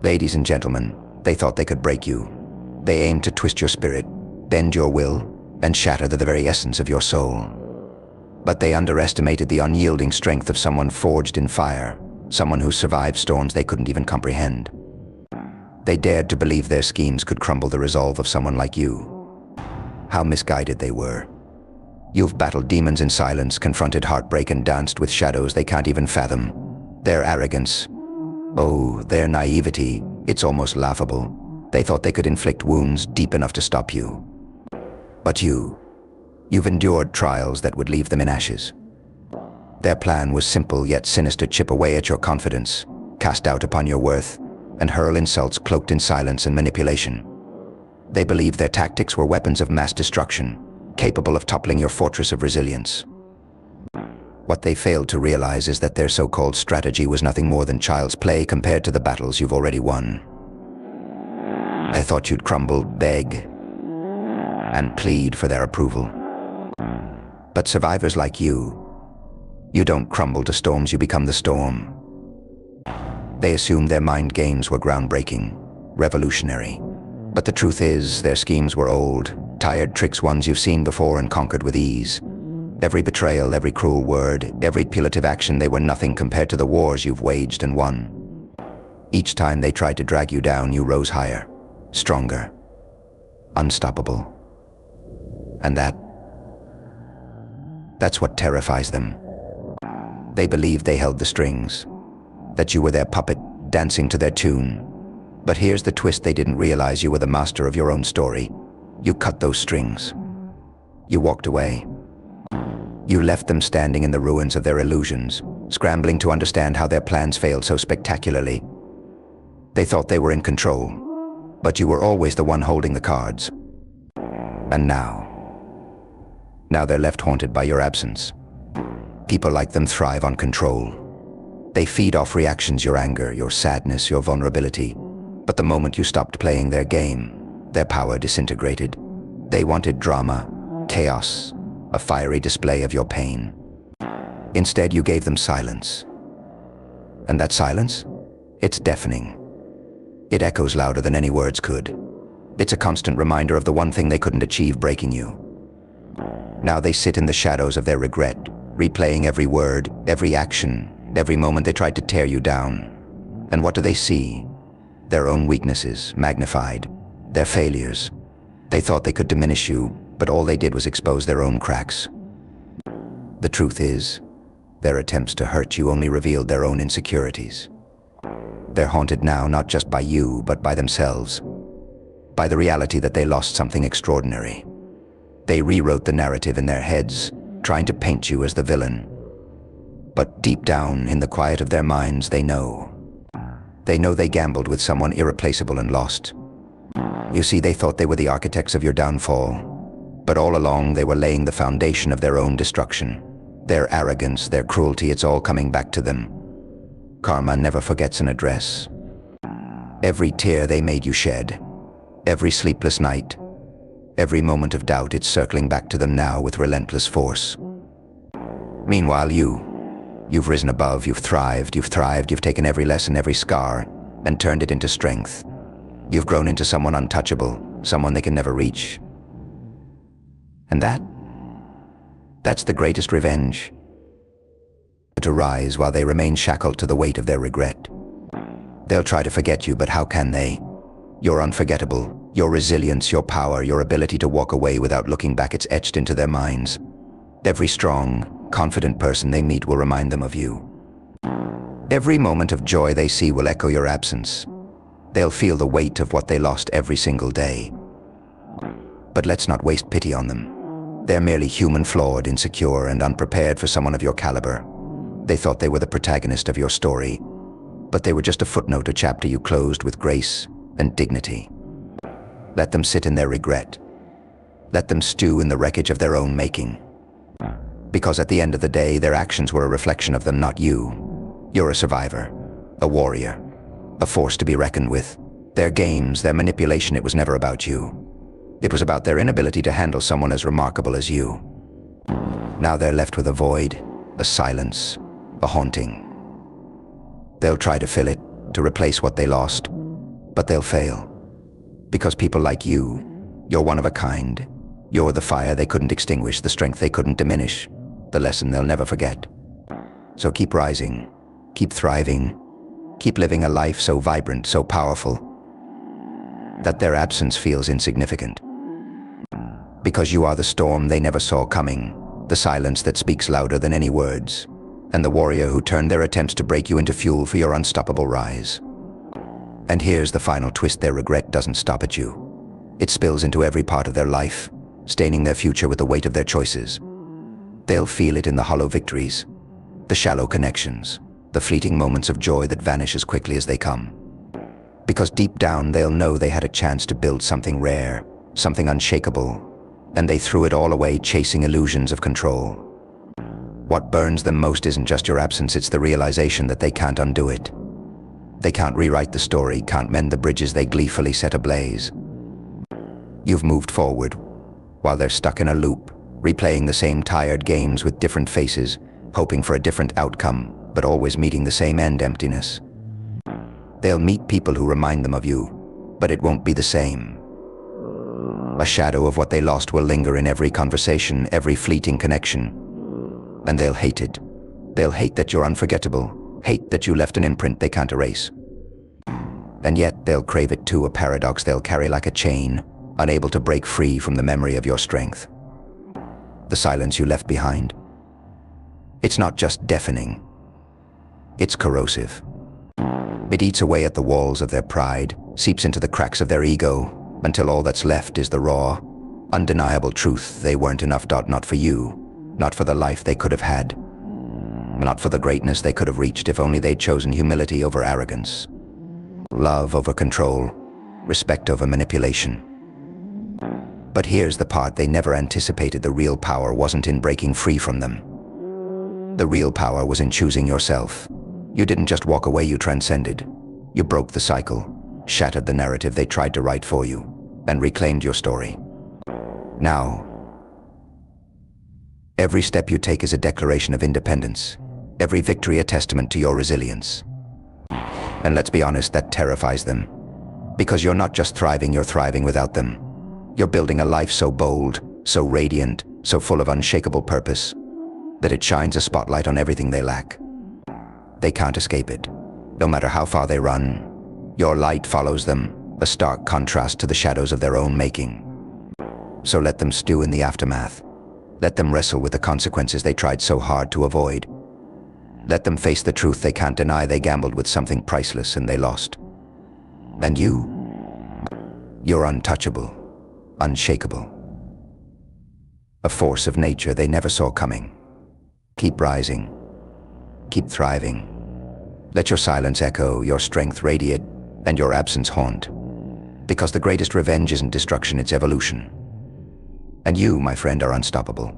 Ladies and gentlemen, they thought they could break you. They aimed to twist your spirit, bend your will, and shatter the very essence of your soul. But they underestimated the unyielding strength of someone forged in fire, someone who survived storms they couldn't even comprehend. They dared to believe their schemes could crumble the resolve of someone like you. How misguided they were. You've battled demons in silence, confronted heartbreak, and danced with shadows they can't even fathom. Their arrogance, their naivety, it's almost laughable. They thought they could inflict wounds deep enough to stop you. But you've endured trials that would leave them in ashes. Their plan was simple yet sinister: chip away at your confidence, cast doubt upon your worth, and hurl insults cloaked in silence and manipulation. They believed their tactics were weapons of mass destruction, capable of toppling your fortress of resilience. What they failed to realize is that their so-called strategy was nothing more than child's play compared to the battles you've already won. I thought you'd crumble, beg, and plead for their approval. But survivors like you don't crumble to storms, you become the storm. They assumed their mind games were groundbreaking, revolutionary. But the truth is, their schemes were old, tired tricks, ones you've seen before and conquered with ease. Every betrayal, every cruel word, every punitive action, they were nothing compared to the wars you've waged and won. Each time they tried to drag you down, you rose higher, stronger, unstoppable. And that's what terrifies them. They believed they held the strings, that you were their puppet, dancing to their tune. But here's the twist: they didn't realize you were the master of your own story. You cut those strings. You walked away. You left them standing in the ruins of their illusions, scrambling to understand how their plans failed so spectacularly. They thought they were in control, but you were always the one holding the cards. And now they're left haunted by your absence. People like them thrive on control. They feed off reactions, your anger, your sadness, your vulnerability. But the moment you stopped playing their game, their power disintegrated. They wanted drama, chaos, a fiery display of your pain. Instead, you gave them silence. And that silence? It's deafening. It echoes louder than any words could. It's a constant reminder of the one thing they couldn't achieve: breaking you. Now they sit in the shadows of their regret, replaying every word, every action, every moment they tried to tear you down. And what do they see? Their own weaknesses, magnified. Their failures. They thought they could diminish you, but all they did was expose their own cracks. The truth is, their attempts to hurt you only revealed their own insecurities. They're haunted now not just by you, but by themselves. By the reality that they lost something extraordinary. They rewrote the narrative in their heads, trying to paint you as the villain. But deep down, in the quiet of their minds, they know. They know they gambled with someone irreplaceable and lost. You see, they thought they were the architects of your downfall. But all along, they were laying the foundation of their own destruction. Their arrogance, their cruelty, it's all coming back to them. Karma never forgets an address. Every tear they made you shed, every sleepless night, every moment of doubt, it's circling back to them now with relentless force. Meanwhile, you've risen above, you've thrived, you've taken every lesson, every scar, and turned it into strength. You've grown into someone untouchable, someone they can never reach. And that's the greatest revenge. To rise while they remain shackled to the weight of their regret. They'll try to forget you, but how can they? You're unforgettable. Your resilience, your power, your ability to walk away without looking back, it's etched into their minds. Every strong, confident person they meet will remind them of you. Every moment of joy they see will echo your absence. They'll feel the weight of what they lost every single day. But let's not waste pity on them. They're merely human, flawed, insecure, and unprepared for someone of your caliber. They thought they were the protagonist of your story, but they were just a footnote, a chapter you closed with grace and dignity. Let them sit in their regret. Let them stew in the wreckage of their own making. Because at the end of the day, their actions were a reflection of them, not you. You're a survivor, a warrior, a force to be reckoned with. Their games, their manipulation, it was never about you. It was about their inability to handle someone as remarkable as you. Now they're left with a void, a silence, a haunting. They'll try to fill it, to replace what they lost, But they'll fail. Because people like you, you're one of a kind. You're the fire they couldn't extinguish, the strength they couldn't diminish, the lesson they'll never forget. So keep rising, keep thriving, keep living a life so vibrant, so powerful, that their absence feels insignificant. Because you are the storm they never saw coming, the silence that speaks louder than any words, and the warrior who turned their attempts to break you into fuel for your unstoppable rise. And here's the final twist: their regret doesn't stop at you. It spills into every part of their life, staining their future with the weight of their choices. They'll feel it in the hollow victories, the shallow connections, the fleeting moments of joy that vanish as quickly as they come. Because deep down they'll know they had a chance to build something rare, something unshakable, and they threw it all away chasing illusions of control. What burns them most isn't just your absence, it's the realization that they can't undo it. They can't rewrite the story, can't mend the bridges they gleefully set ablaze. You've moved forward, while they're stuck in a loop, replaying the same tired games with different faces, hoping for a different outcome, but always meeting the same end: emptiness. They'll meet people who remind them of you, but it won't be the same. A shadow of what they lost will linger in every conversation, every fleeting connection. And they'll hate it. They'll hate that you're unforgettable, hate that you left an imprint they can't erase. And yet they'll crave it too, a paradox they'll carry like a chain, unable to break free from the memory of your strength. The silence you left behind. It's not just deafening. It's corrosive. It eats away at the walls of their pride, seeps into the cracks of their ego, until all that's left is the raw, undeniable truth: they weren't enough. Not for you, not for the life they could have had, not for the greatness they could have reached if only they'd chosen humility over arrogance, love over control, respect over manipulation. But here's the part they never anticipated: the real power wasn't in breaking free from them. The real power was in choosing yourself. You didn't just walk away, you transcended. You broke the cycle, shattered the narrative they tried to write for you, and reclaimed your story. Now, every step you take is a declaration of independence, every victory a testament to your resilience. And let's be honest, that terrifies them. Because you're not just thriving, you're thriving without them. You're building a life so bold, so radiant, so full of unshakable purpose, that it shines a spotlight on everything they lack. They can't escape it. No matter how far they run, your light follows them, a stark contrast to the shadows of their own making. So let them stew in the aftermath. Let them wrestle with the consequences they tried so hard to avoid. Let them face the truth they can't deny: they gambled with something priceless and they lost. And you're untouchable, unshakable. A force of nature they never saw coming. Keep rising, keep thriving. Let your silence echo, your strength radiate, and your absence haunt. Because the greatest revenge isn't destruction, it's evolution. And you, my friend, are unstoppable.